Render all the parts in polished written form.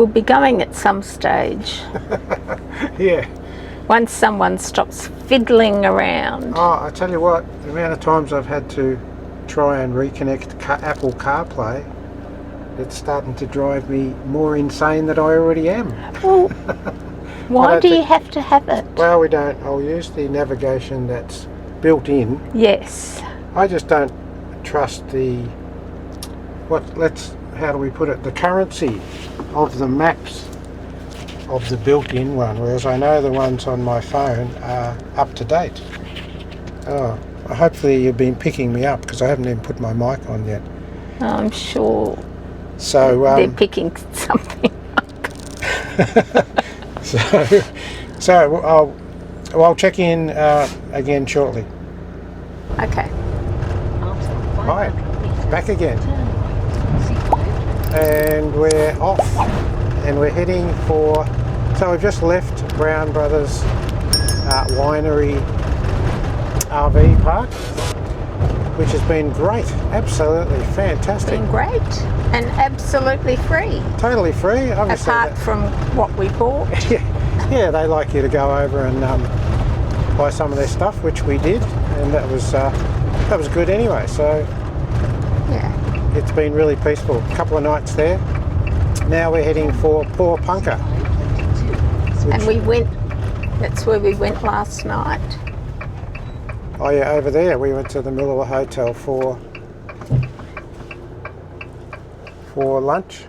We'll be going at some stage. Yeah. Once someone stops fiddling around. Oh, I tell you what, the amount of times I've had to try and reconnect Apple CarPlay, it's starting to drive me more insane than I already am. Well, why do you have to have it? Well, we don't. I'll use the navigation that's built in. Yes. I just don't trust the, how do we put it, the currency of the maps of the built-in one, whereas I know the ones on my phone are up to date. Oh, hopefully you've been picking me up because I haven't even put my mic on yet. I'm sure so they're picking something up. so I'll check in again shortly. Okay. Hi, back again. And we're off and we're heading for, so we've just left Brown Brothers Winery RV Park, which has been great, absolutely fantastic. Been great and absolutely free. Totally free, obviously. Apart from what we bought. Yeah, they like you to go over and buy some of their stuff, which we did, and that was good anyway. So yeah, it's been really peaceful. A couple of nights there. Now we're heading for Porepunkah. And that's where we went last night. Oh yeah, over there we went to the Millawa Hotel for lunch.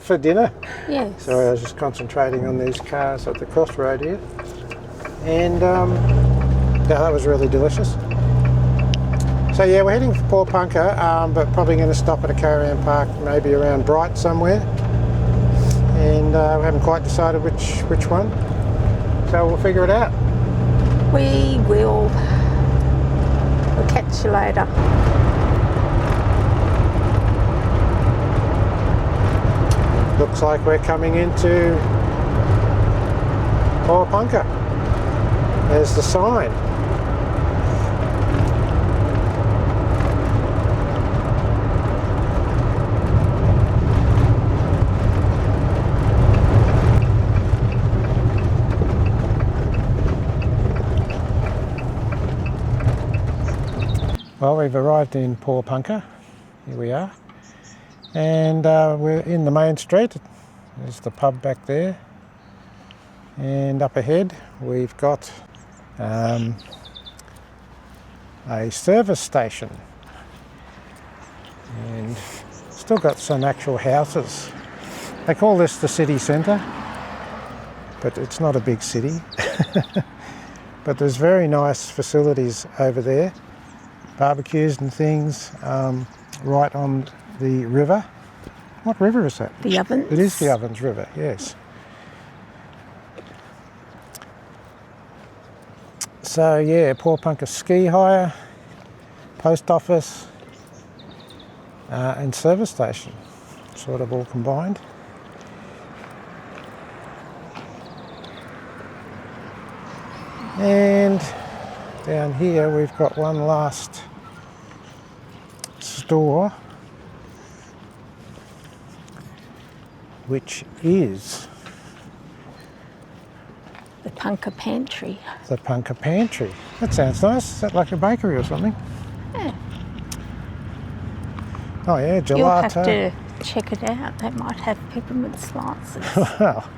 For dinner. Yes. Sorry, I was just concentrating on these cars at the crossroad here. And that was really delicious. So yeah, we're heading for Porepunkah, but probably going to stop at a caravan park, maybe around Bright somewhere. And we haven't quite decided which one. So we'll figure it out. We will. We'll catch you later. Looks like we're coming into Porepunkah. There's the sign. Well, we've arrived in Porepunkah. Here we are. And we're in the main street. There's the pub back there. And up ahead we've got a service station. And still got some actual houses. They call this the city centre, but it's not a big city. But there's very nice facilities over there. Barbecues and things right on the river. What river is that? The Ovens. It is the Ovens River, yes. So yeah, Porepunkah ski hire, post office and service station, sort of all combined. And down here we've got one last store, which is the Punkah Pantry. The Punkah Pantry. That sounds nice. Is that like a bakery or something? Yeah. Oh yeah, gelato. You'll have to check it out. They might have peppermint slices. Well,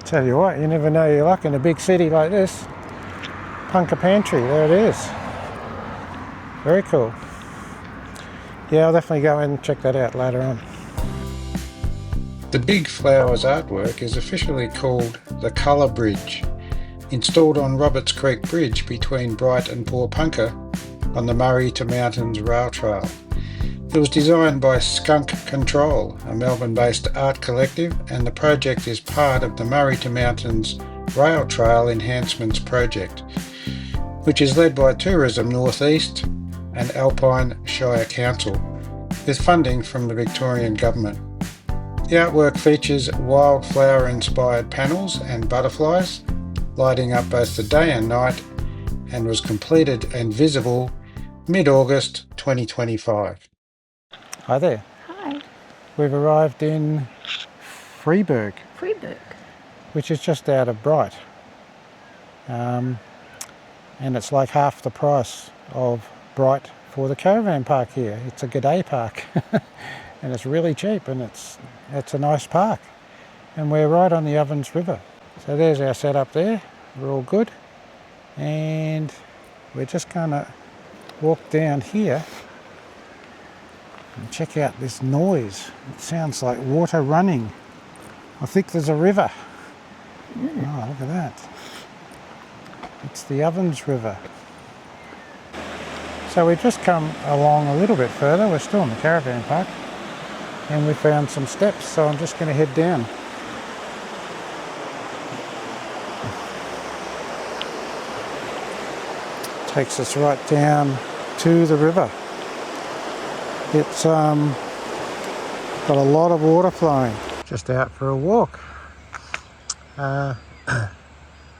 tell you what, you never know your luck in a big city like this. Punkah Pantry, there it is. Very cool. Yeah, I'll definitely go and check that out later on. The Big Flowers artwork is officially called the Colour Bridge, installed on Roberts Creek Bridge between Bright and Porepunkah on the Murray to Mountains Rail Trail. It was designed by Skunk Control, a Melbourne-based art collective, and the project is part of the Murray to Mountains Rail Trail Enhancements Project, which is led by Tourism Northeast and Alpine Shire Council, with funding from the Victorian Government. The artwork features wildflower-inspired panels and butterflies, lighting up both the day and night, and was completed and visible mid-August 2025. Hi there. Hi. We've arrived in Freeburgh, Freeburgh. which is just out of Bright. And it's like half the price of Bright for the caravan park here. It's a g'day park and it's really cheap, and it's a nice park. And we're right on the Ovens River. So there's our setup there. We're all good. And we're just gonna walk down here and check out this noise. It sounds like water running. I think there's a river. Oh, look at that. It's the Ovens River. So we've just come along a little bit further. We're still in the caravan park, and we found some steps, so I'm just going to head down. Takes us right down to the river. It's got a lot of water flowing. Just out for a walk.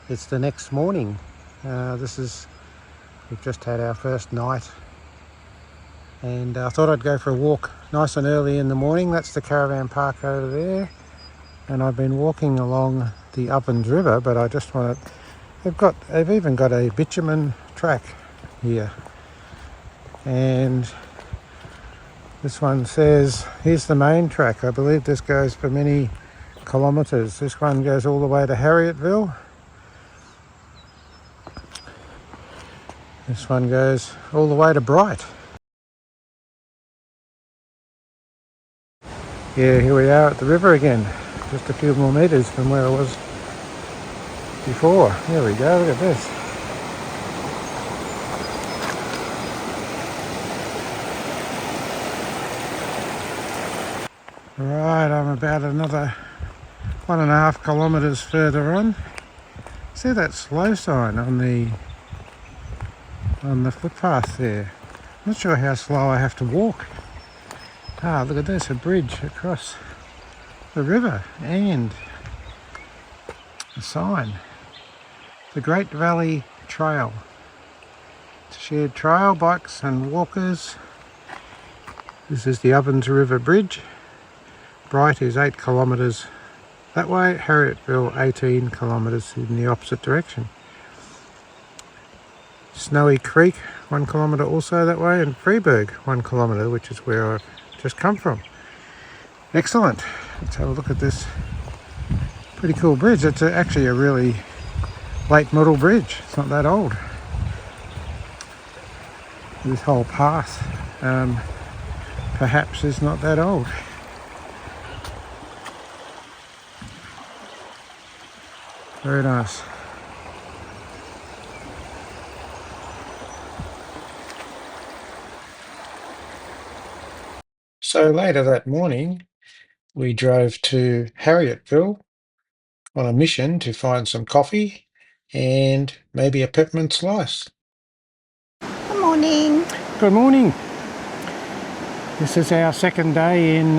It's the next morning. We've just had our first night, and I thought I'd go for a walk nice and early in the morning. That's the caravan park over there, and I've been walking along the Ovens River, but I just wanted, they've even got a bitumen track here, and this one says, here's the main track. I believe this goes for many kilometres. This one goes all the way to Harrietville. This one goes all the way to Bright. Yeah, here we are at the river again. Just a few more metres from where I was before. Here we go, look at this. Right, I'm about another 1.5 kilometres further on. See that slow sign on the footpath there. I'm not sure how slow I have to walk. Ah, look at this, a bridge across the river and a sign. The Great Valley Trail. It's a shared trail, bikes and walkers. This is the Ovens River Bridge. Bright is 8 kilometres that way, Harrietville 18 kilometres in the opposite direction. Snowy Creek 1 kilometre also that way, and Freeburgh 1 kilometre, which is where I've just come from. Excellent. Let's have a look at this pretty cool bridge. It's actually a really late model bridge. It's not that old. This whole path perhaps is not that old. Very nice. So later that morning, we drove to Harrietville on a mission to find some coffee and maybe a peppermint slice. Good morning. Good morning. This is our second day in,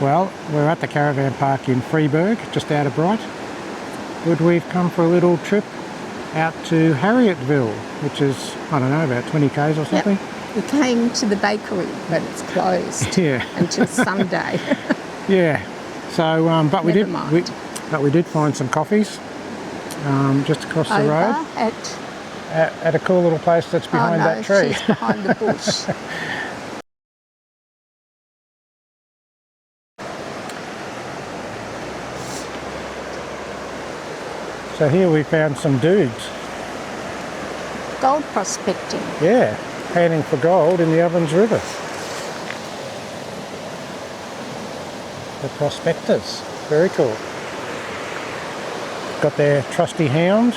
well, we're at the caravan park in Freeburgh, just out of Bright. But we've come for a little trip out to Harrietville, which is, I don't know, about 20 k's or something. Yep. We came to the bakery, but it's closed until Sunday. Yeah. So, but we did find some coffees just across the road at a cool little place that's behind that tree. She's behind the bush. So here we found some dudes. Gold prospecting. Yeah, panning for gold in the Ovens River. The prospectors, very cool. Got their trusty hound,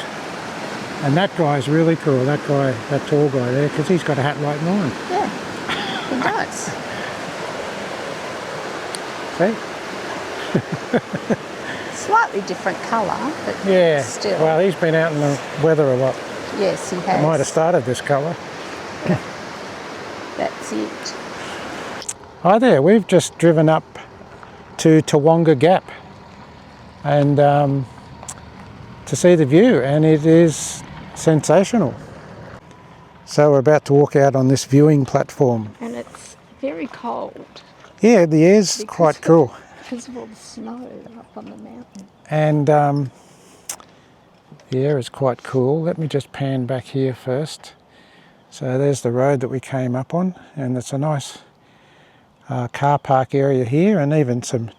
and that guy's really cool, that guy, that tall guy there, because he's got a hat like mine. Yeah, he does. See? Slightly different colour, but yeah, still. Well, he's been out in the weather a lot. Yes, he has. It might have started this colour. That's it. Hi there, we've just driven up to Tawonga Gap and to see the view, and it is sensational. So we're about to walk out on this viewing platform. And it's very cold. Yeah, the air's quite cool. because of all the snow up on the mountain. And the air is quite cool. Let me just pan back here first. So there's the road that we came up on, and it's a nice car park area here, and even some,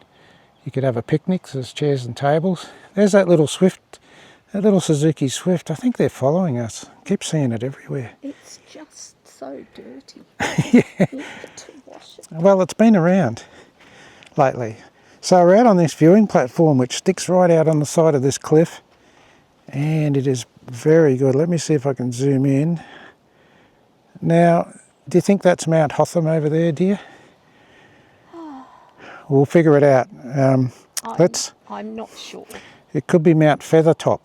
you could have a picnic, so there's chairs and tables. There's that little Swift, that little Suzuki Swift. I think they're following us. Keep seeing it everywhere. It's just so dirty. Yeah. You get to wash it. Well, it's been around lately. So we're out on this viewing platform which sticks right out on the side of this cliff, and it is very good. Let me see if I can zoom in. Now, do you think that's Mount Hotham over there, dear? We'll figure it out. I'm not sure. It could be Mount Feathertop,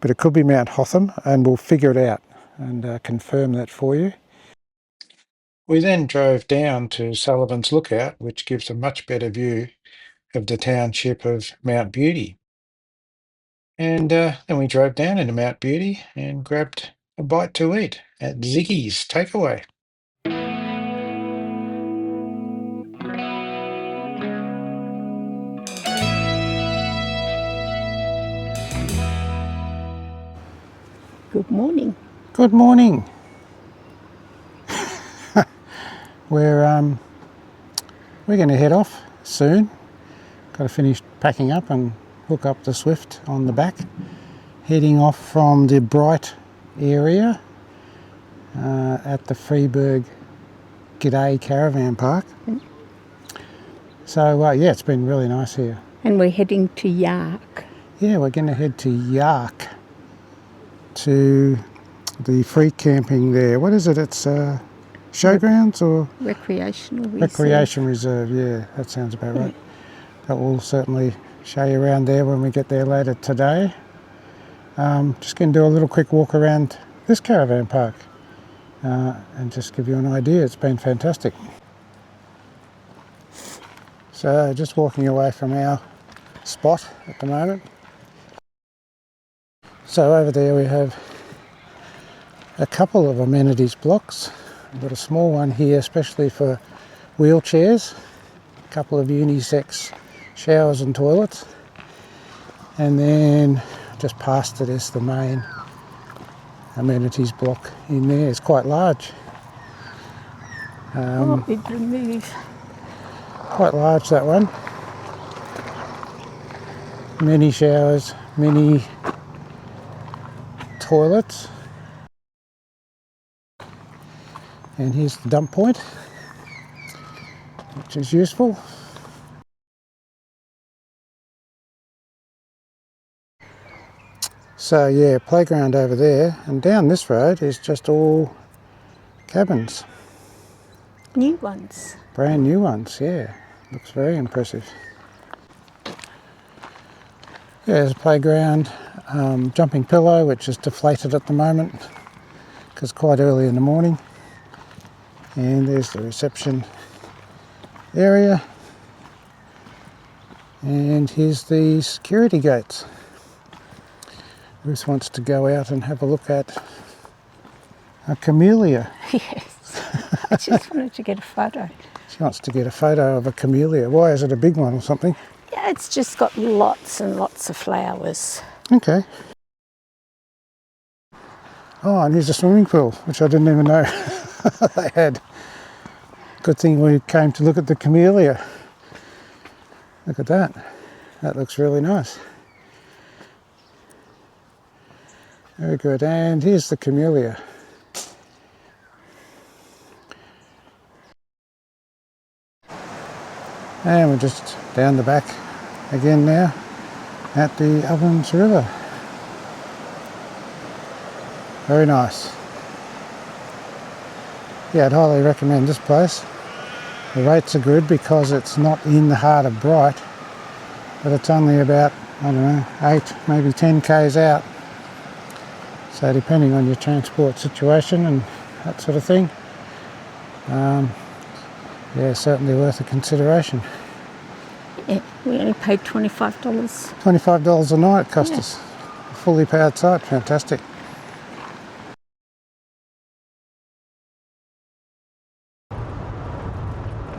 but it could be Mount Hotham, and we'll figure it out and confirm that for you. We then drove down to Sullivan's Lookout, which gives a much better view of the township of Mount Beauty. And then we drove down into Mount Beauty and grabbed a bite to eat at Ziggy's Takeaway. Good morning. Good morning. We're going to head off soon. Got to finish packing up and hook up the Swift on the back. Heading off from the Bright area at the Freeburgh G'day Caravan Park. So yeah, it's been really nice here. And we're heading to Yarck. Yeah, we're going to head to Yarck, to the free camping there. What is it? It's showgrounds or Recreation Reserve. Yeah, that sounds about right. But we'll certainly show you around there when we get there later today. Just going to do a little quick walk around this caravan park and just give you an idea. It's been fantastic. So just walking away from our spot at the moment. So over there we have a couple of amenities blocks. We've got a small one here especially for wheelchairs, a couple of unisex showers and toilets, and then just past it is the main amenities block in there. It's quite large. Big remove. Quite large, that one. Many showers, many toilets. And here's the dump point, which is useful. So yeah, playground over there, and down this road is just all cabins. New ones. Brand new ones, yeah. Looks very impressive. Yeah, there's a playground, jumping pillow, which is deflated at the moment because quite early in the morning. And there's the reception area. And here's the security gates. Ruth wants to go out and have a look at a camellia. Yes. I just wanted to get a photo. She wants to get a photo of a camellia. Why, is it a big one or something? Yeah, it's just got lots and lots of flowers. Okay. Oh, and here's a swimming pool, which I didn't even know they had. Good thing we came to look at the camellia. Look at that. That looks really nice. Very good. And here's the camellia. And we're just down the back again now at the Ovens River. Very nice. Yeah, I'd highly recommend this place. The rates are good because it's not in the heart of Bright, but it's only about, I don't know, 8, maybe 10 k's out. So depending on your transport situation and that sort of thing, yeah, certainly worth a consideration. Yeah, we only paid $25. $25 a night cost us. A fully powered site, fantastic.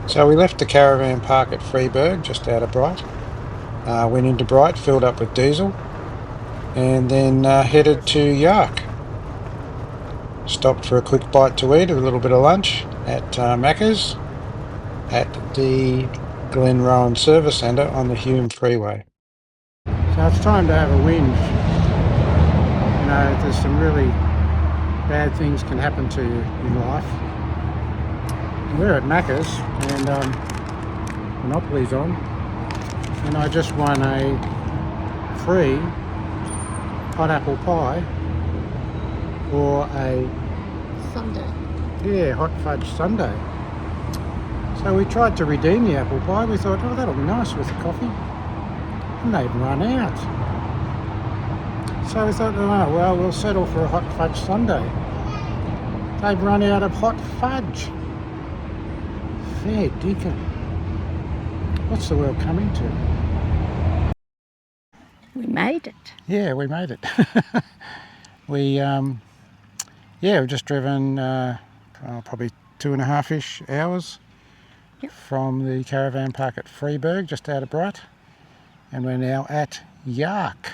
So we left the caravan park at Freeburgh, just out of Bright. Went into Bright, filled up with diesel, and then headed to Yarck. Stopped for a quick bite to eat, a little bit of lunch at Macca's at the Glen Rowan Service Centre on the Hume Freeway. So it's time to have a whinge. You know, there's some really bad things can happen to you in life. We're at Macca's and Monopoly's on, and I just won a free hot apple pie for a Sunday. Yeah, hot fudge sundae. So we tried to redeem the apple pie. We thought, oh, that'll be nice with the coffee. And they'd run out. So we thought, oh, well, we'll settle for a hot fudge sundae. They've run out of hot fudge. Fair dinkum. What's the world coming to? We made it. Yeah, we made it. We've just driven probably 2.5-ish hours from the caravan park at Freeburgh, just out of Bright, and we're now at Yarck.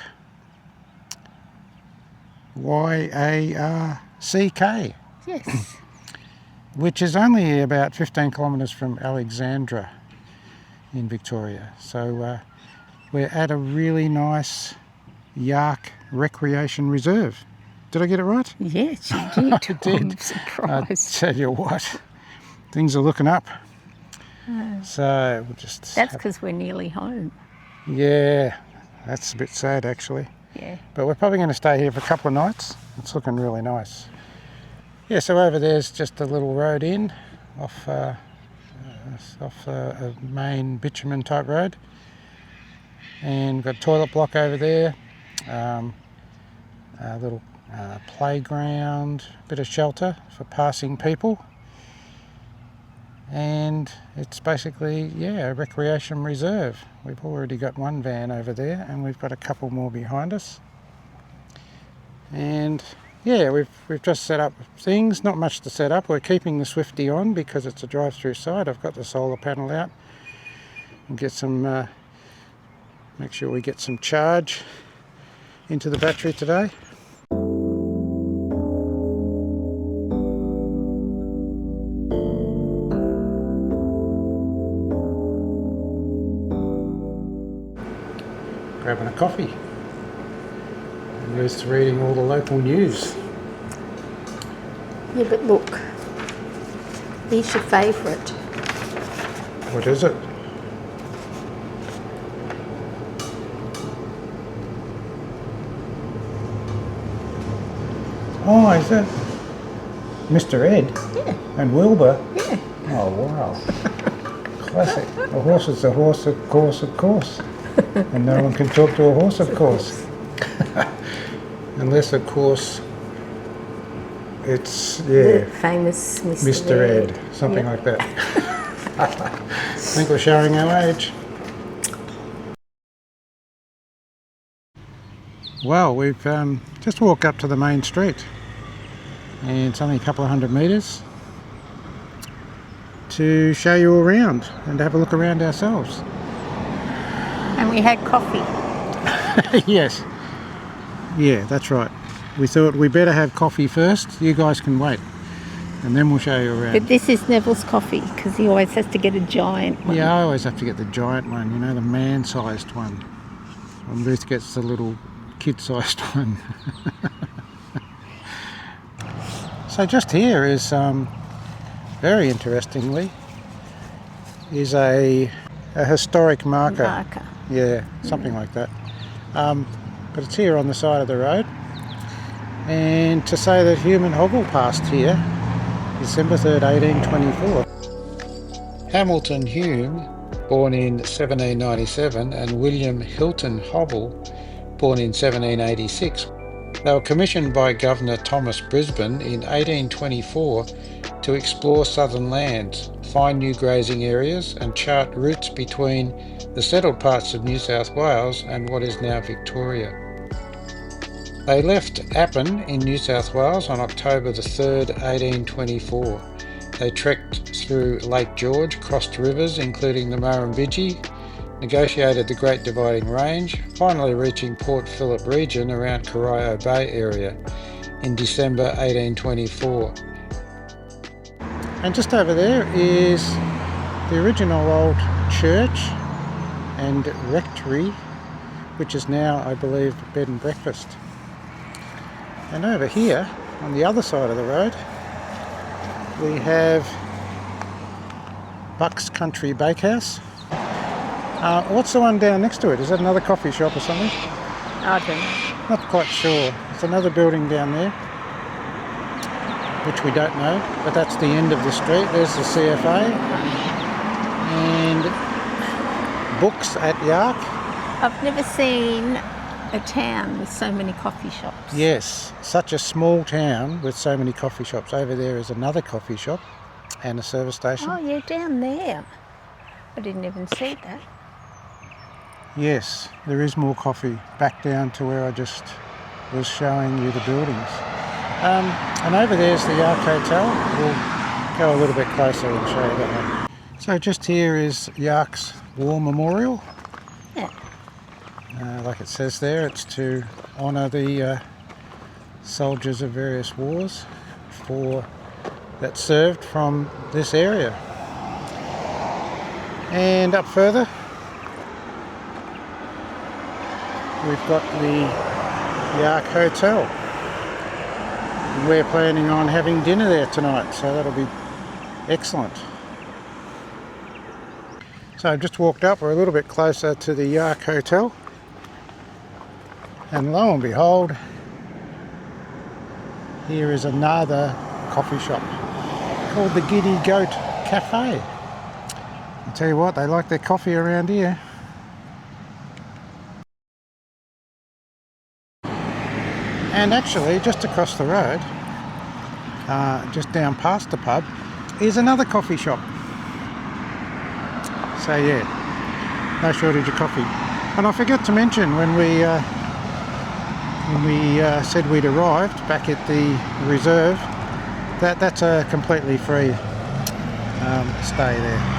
Y-A-R-C-K. Yes. Which is only about 15 kilometres from Alexandra in Victoria. So we're at a really nice Yarck Recreation Reserve. Did I get it right? Yes, you did. I did. I'm surprised. I tell you what, things are looking up. So we'll just... That's because we're nearly home. Yeah, that's a bit sad actually. Yeah. But we're probably going to stay here for a couple of nights. It's looking really nice. Yeah, so over there's just a little road in off a main bitumen type road. And we've got a toilet block over there. A little playground, bit of shelter for passing people, and it's basically a recreation reserve. We've already got one van over there and we've got a couple more behind us, and we've just set up things. Not much to set up. We're keeping the Swifty on because it's a drive-through site. I've got the solar panel out and get some make sure we get some charge into the battery today. Grabbing a coffee. And Ruth's reading all the local news. Yeah, but look, here's your favourite. What is it? Oh, is that Mr. Ed? Yeah. And Wilbur? Yeah. Oh, wow. Classic. A horse is a horse, of course, of course. And no one can talk to a horse, of course. Unless, of course, it's, The famous Mr. Ed. Something like that. I think we're showing our age. Well, we've just walked up to the main street, and it's only a couple of 100 metres to show you around and to have a look around ourselves. And we had coffee. Yes. Yeah, that's right. We thought we better have coffee first. You guys can wait, and then we'll show you around. But this is Neville's coffee because he always has to get a giant one. Yeah, I always have to get the giant one, you know, the man-sized one. And Ruth gets the little kid-sized one. So just here is, very interestingly, is a historic marker. Yeah, something like that. But it's here on the side of the road. And to say that human hobble passed here, December 3rd, 1824. Hamilton Hume, born in 1797, and William Hilton Hobble, born in 1786. They were commissioned by Governor Thomas Brisbane in 1824 to explore southern lands, find new grazing areas and chart routes between the settled parts of New South Wales and what is now Victoria. They left Appin in New South Wales on October the 3rd, 1824. They trekked through Lake George, crossed rivers including the Murrumbidgee, negotiated the Great Dividing Range, finally reaching Port Phillip region around Corio Bay area in December 1824. And just over there is the original old church and rectory, which is now, I believe, bed and breakfast. And over here, on the other side of the road, we have Buck's Country Bakehouse. What's the one down next to it? Is that another coffee shop or something? I don't know. Not quite sure. It's another building down there, which we don't know, but that's the end of the street. There's the CFA and books at Yarck. I've never seen a town with so many coffee shops. Yes, such a small town with so many coffee shops. Over there is another coffee shop and a service station. Oh, yeah, down there. I didn't even see that. Yes, there is more coffee back down to where I just was showing you the buildings. And over there's the Yarck Hotel. We'll go a little bit closer and show you that one. So just here is Yarck's War Memorial. Yeah. Like it says there, it's to honour the soldiers of various wars that served from this area. And up further, we've got the Yarck Hotel. We're planning on having dinner there tonight, so that'll be excellent. So I've just walked up, we're a little bit closer to the Yarck Hotel, and lo and behold, here is another coffee shop called the Giddy Goat Cafe. I'll tell you what, they like their coffee around here. And actually, just across the road, just down past the pub, is another coffee shop. So yeah, no shortage of coffee. And I forgot to mention when we said we'd arrived back at the reserve, that's a completely free stay there.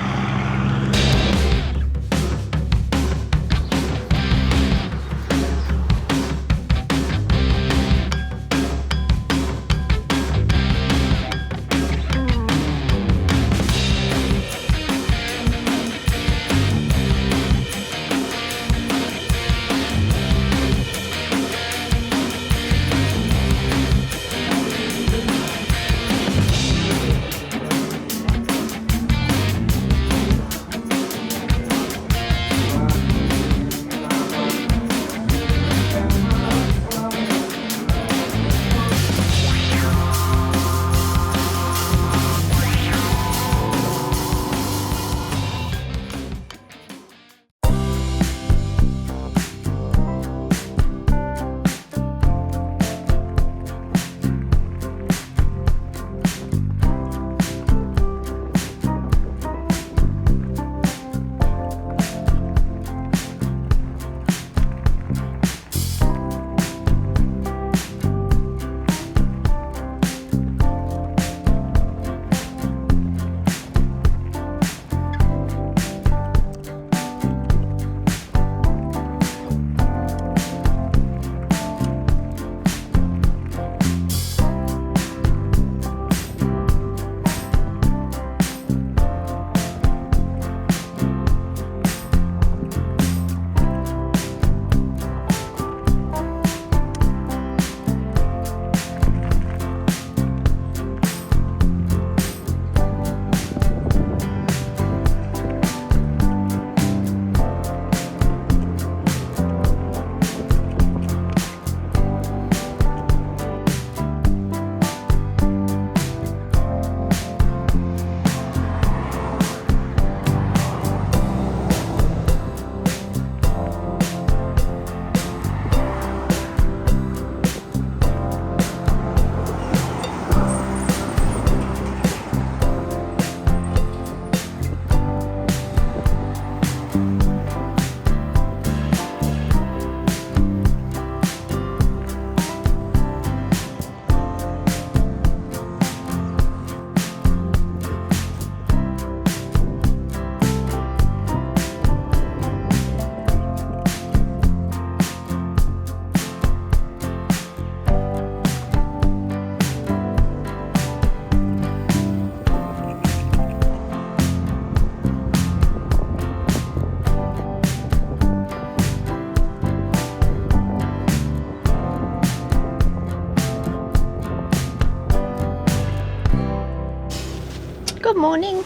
Good morning.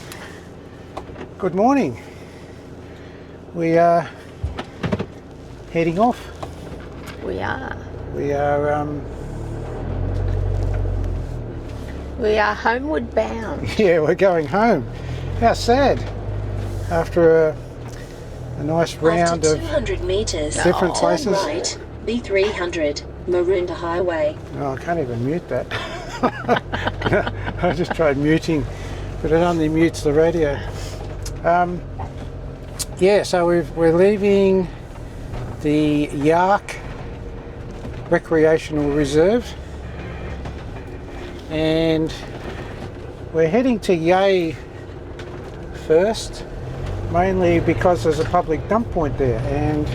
Good morning. We are heading off. We are. We are, We are homeward bound. yeah, we're going home. How sad. After a nice round After of 200 meters, different turn places. right, B300, Maroondah Highway. Oh, I can't even mute that. I just tried muting, but it only mutes the radio. Yeah, so we're leaving the Yarck Recreation Reserve, and we're heading to Yay first, mainly because there's a public dump point there, and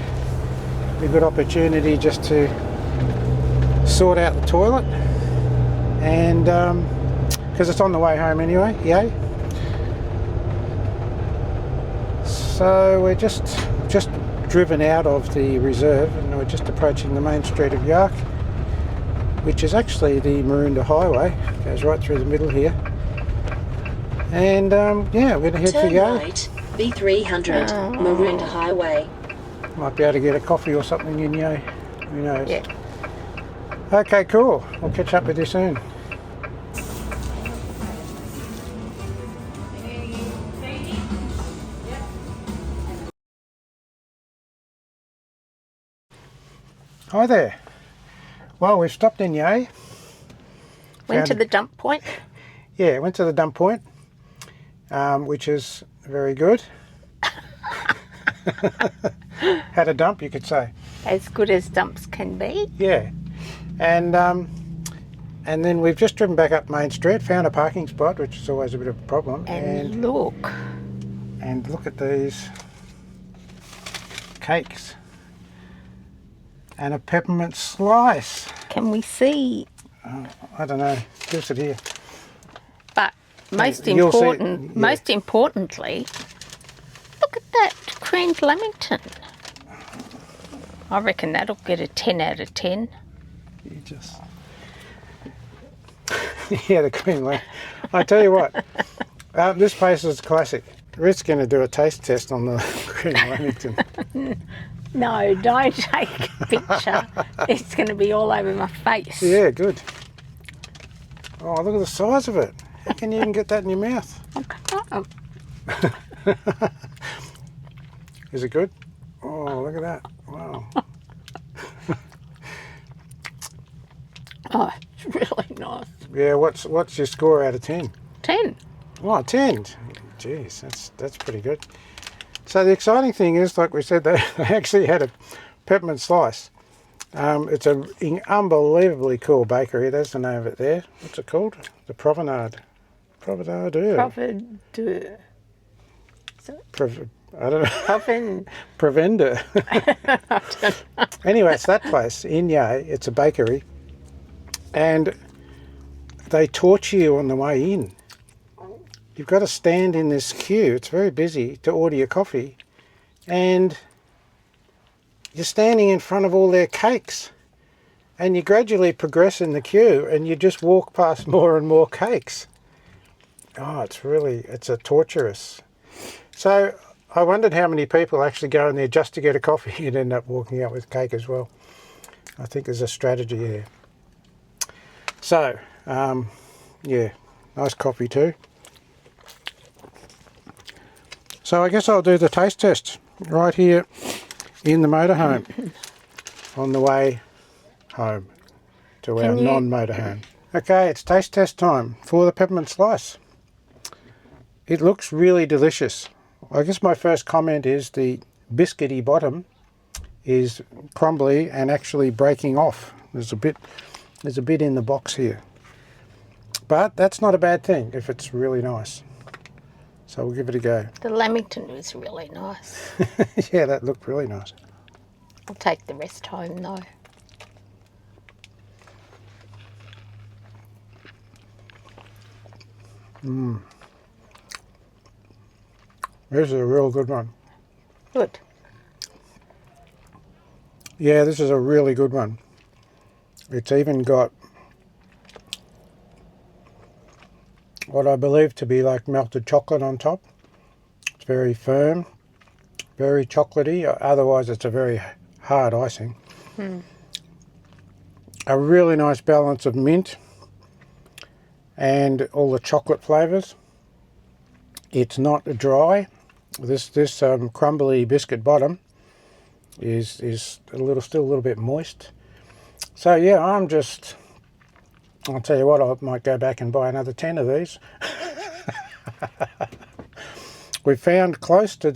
a good opportunity just to sort out the toilet, and because it's on the way home anyway. Yay. So we're just driven out of the reserve, and we're just approaching the main street of Yarck, which is actually the Maroondah Highway. Goes right through the middle here. And yeah, we're going to head for Turn Yay. right, B300, Maroondah Highway. Might be able to get a coffee or something in Yay. Who knows? Yeah. Okay, cool. We'll catch up with you soon. Hi there. Well, we've stopped in Yay. Went to Found- the dump point. Yeah, went to the dump point, which is very good. Had a dump, you could say. As good as dumps can be. Yeah, and then we've just driven back up Main Street, found a parking spot, which is always a bit of a problem. And look. And look at these cakes and a peppermint slice. Can we see? I don't know. Gives it here. But most You'll see- important, yeah. most importantly, look at that creamed Lamington. I reckon that'll get a 10 out of 10. You just yeah, the Queen Lamb. I tell you what, this place is classic. Rick's going to do a taste test on the Queen Lamington. No, don't take a picture. It's going to be all over my face. Yeah, good. Oh, look at the size of it. How can you even get that in your mouth? I can't. Is it good? Oh, look at that. Wow. Oh, it's really nice. Yeah, what's your score out of 10? 10. Oh, 10. Jeez, that's pretty good. So the exciting thing is, like we said, they actually had a peppermint slice. It's an unbelievably cool bakery. There's the name of it there. What's it called? The Provenade. Provenade. I don't know. Provender. Anyway, it's that place in Yay. It's a bakery, and they torture you on the way in. You've got to stand in this queue. It's very busy to order your coffee, and you're standing in front of all their cakes, and you gradually progress in the queue, and you just walk past more and more cakes. Oh, it's a torturous. So I wondered how many people actually go in there just to get a coffee and end up walking out with cake as well. I think there's a strategy here. So, yeah, nice coffee too. So I guess I'll do the taste test right here in the motorhome on the way home to our non-motorhome. Okay, it's taste test time for the peppermint slice. It looks really delicious. I guess my first comment is the biscuity bottom is crumbly and actually breaking off. There's a bit in the box here. But that's not a bad thing if it's really nice. So we'll give it a go. The Lamington was really nice. Yeah, that looked really nice. I'll take the rest home though. This is a real good one. Good. Yeah, this is a really good one. It's even got what I believe to be like melted chocolate on top. It's very firm, very chocolatey, otherwise it's a very hard icing. A really nice balance of mint and all the chocolate flavours. It's not dry. This crumbly biscuit bottom is still a little bit moist. So yeah, I'll tell you what, I might go back and buy another 10 of these. We found close to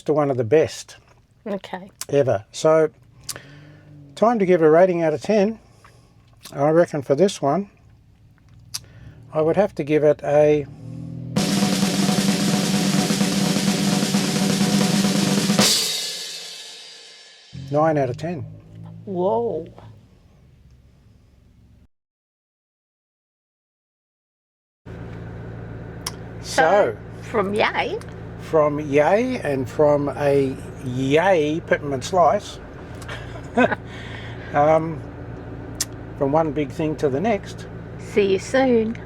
one of the best ever. So time to give a rating out of 10. I reckon for this one, I would have to give it a 9 out of 10. Whoa. So from Yay. From Yay and from a Yay Peppermint Slice, from one big thing to the next. See you soon.